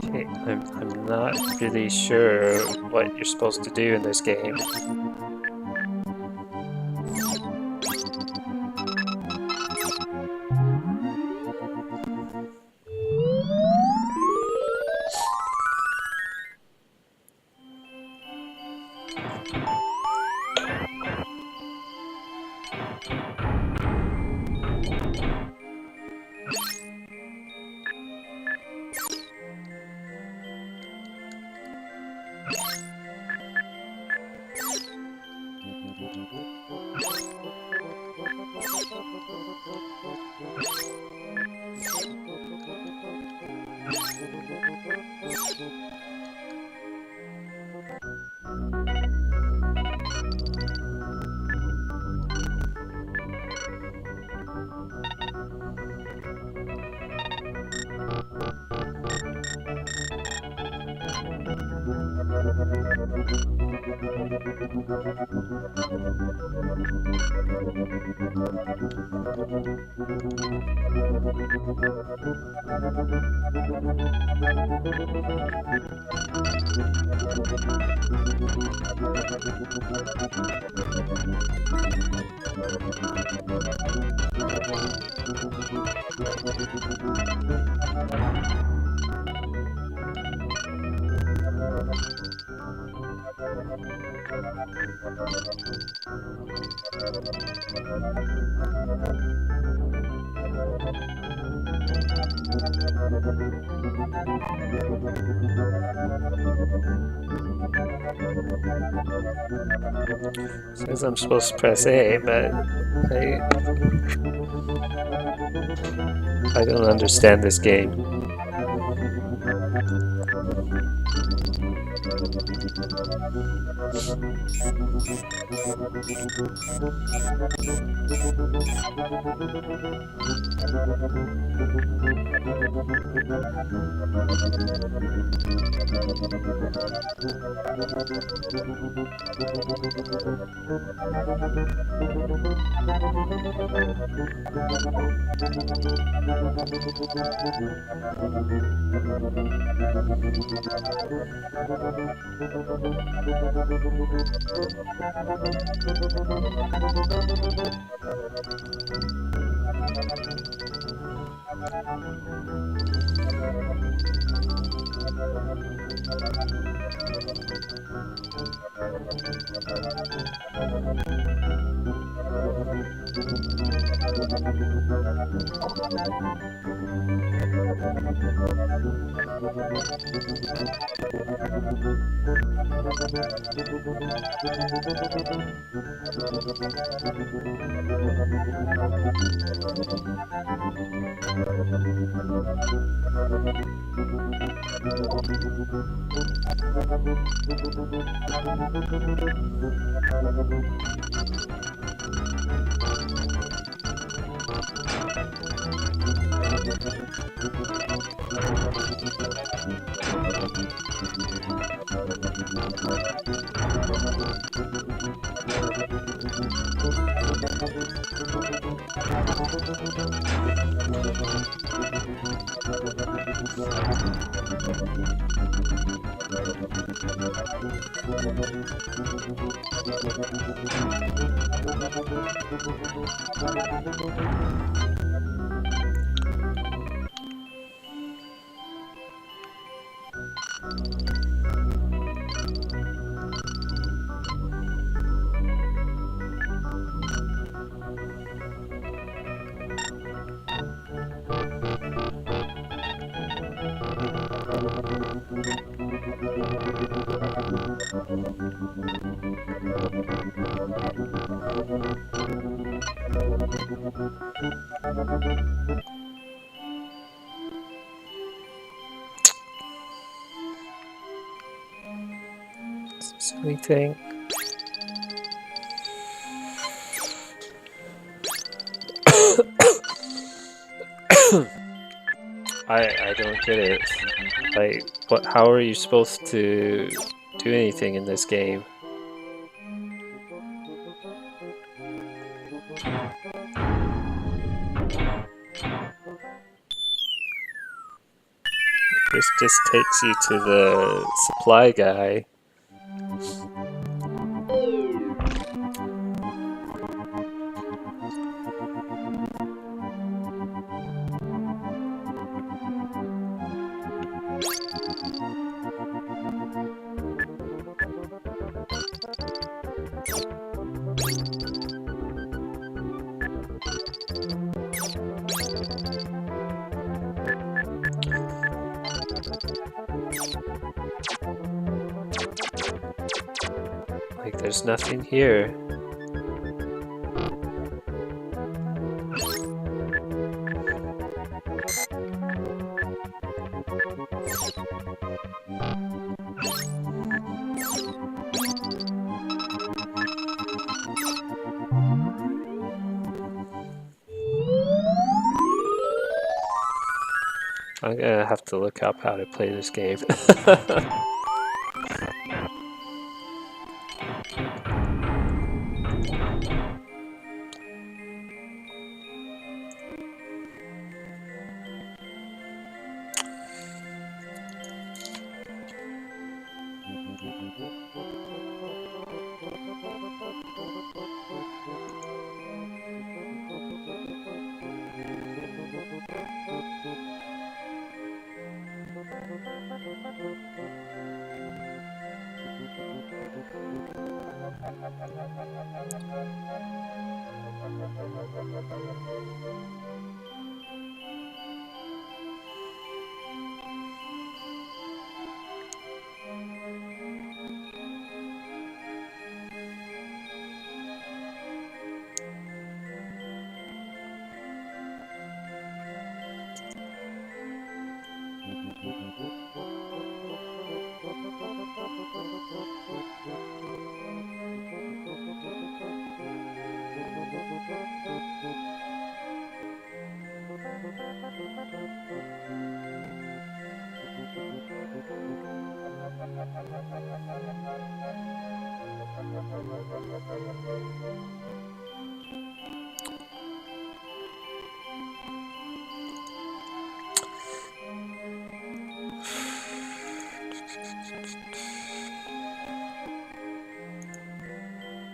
Okay, I'm not really sure what you're supposed to do in this game. Says I'm supposed to press A, but I don't understand this game. Silly thing. I don't get it. Like, what? How are you supposed to do anything in this game? This just takes you to the supply guy. Like, there's nothing here. I'm gonna have to look up how to play this game.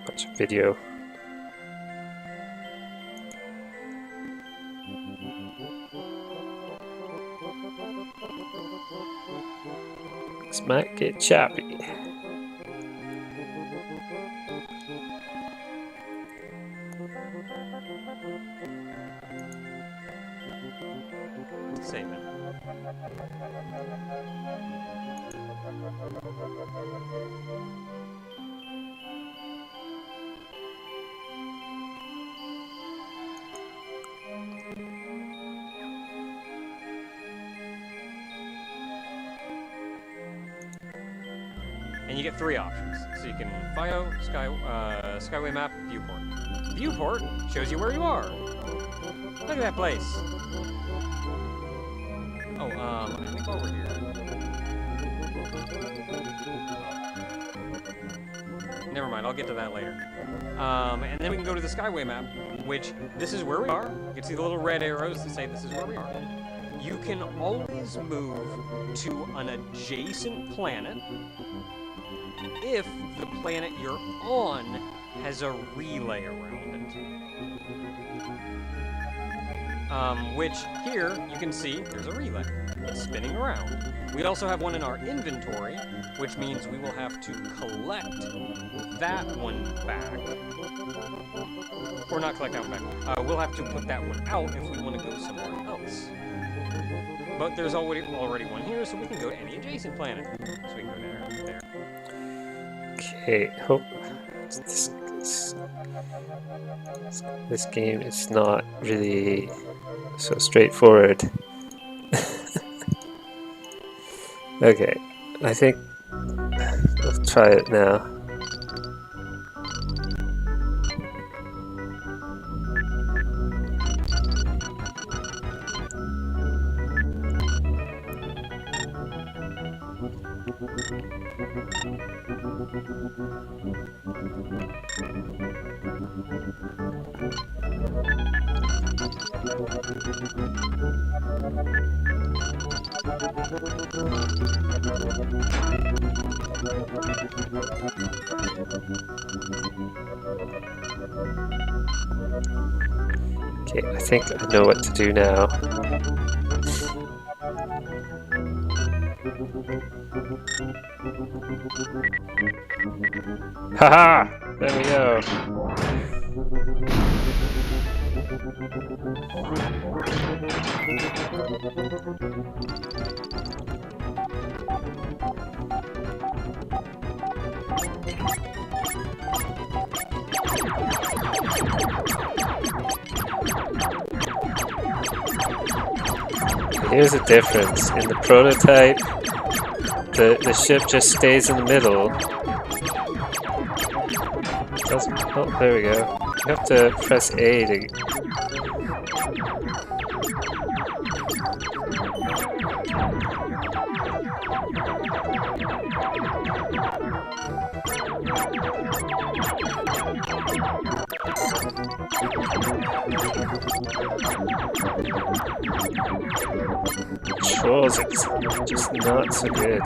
Watch a video. This might get choppy. Same. and you get 3 options. So you can FIO, Skyway Map, Viewport. Viewport shows you where you are. Look at that place. Oh, I think while we're here. Never mind, I'll get to that later. And then we can go to the Skyway map, which this is where we are. You can see the little red arrows that say this is where we are. You can always move to an adjacent planet if the planet you're on has a relay around it. Which here you can see there's a relay. It's spinning around. We also have one in our inventory, which means we will have to collect that one back. Or not collect that one back. We'll have to put that one out if we want to go somewhere else. But there's already one here, so we can go to any adjacent planet. So we can go there. Okay, hope this game is not really so straightforward. Okay, I think I'll try it now. Okay, I think I know what to do now. Haha! There we go. Here's the difference. In the prototype, the ship just stays in the middle. Oh, there we go. You have to press A to... Controls, it's just not so good.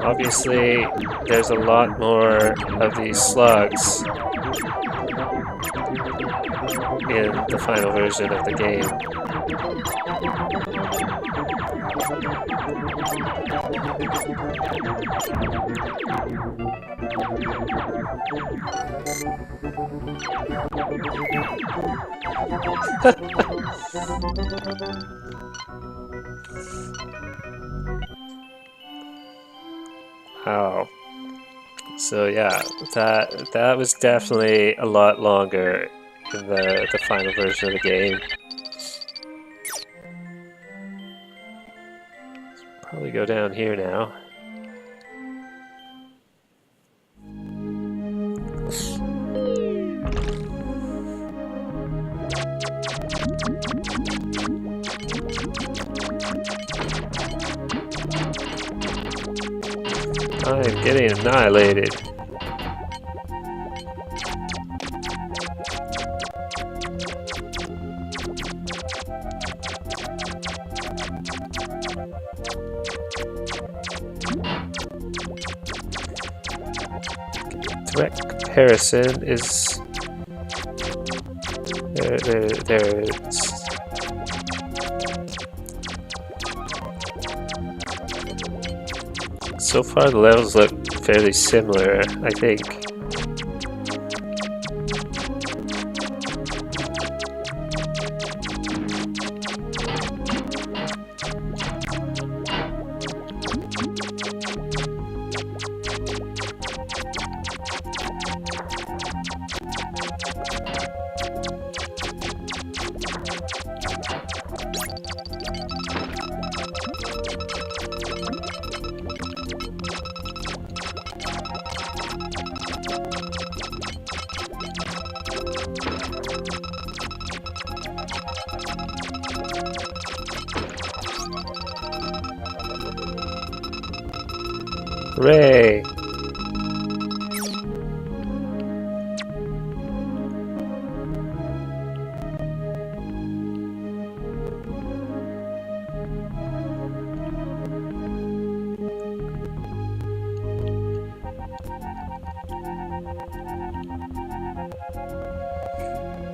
Obviously, there's a lot more of these slugs in the final version of the game. Wow. So yeah, that was definitely a lot longer in the final version of the game. Probably go down here now. I'm getting annihilated. Direct comparison is there. So far, the levels look fairly similar, I think. Hooray!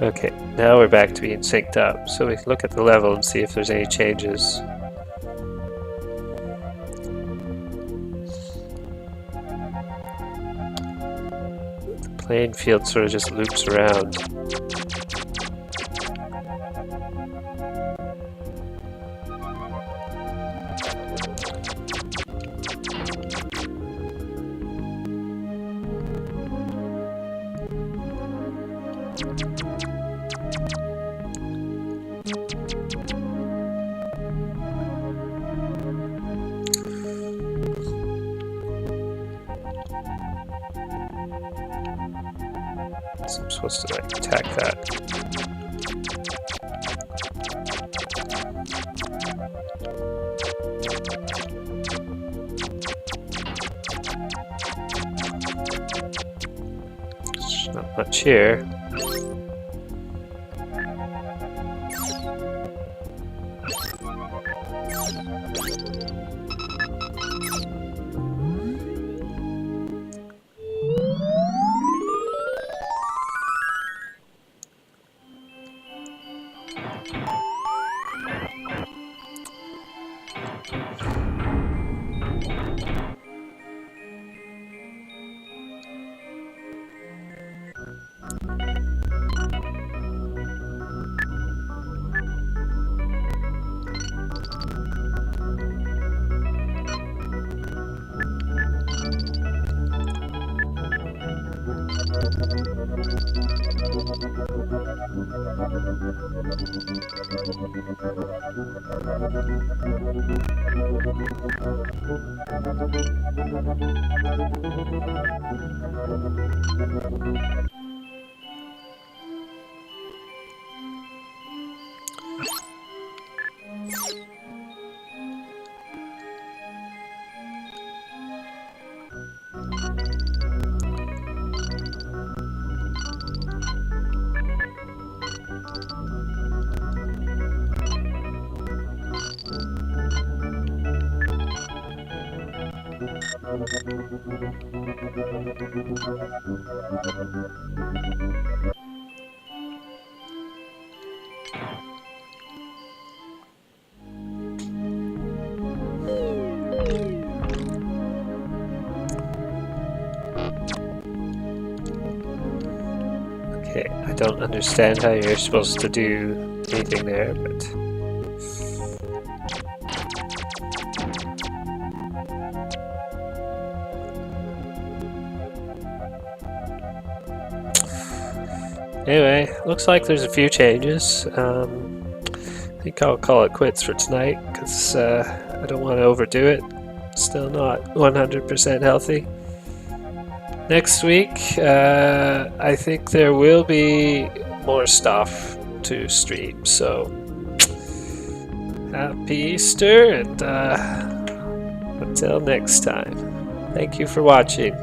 Okay, now we're back to being synced up, so we can look at the level and see if there's any changes. The playing field sort of just loops around. So I'm supposed to like attack that. There's not much here. Okay, I don't understand how you're supposed to do anything there, but... Anyway, looks like there's a few changes. I think I'll call it quits for tonight, because I don't want to overdo it. Still not 100% healthy. Next week, I think there will be more stuff to stream, so happy Easter, and until next time, thank you for watching.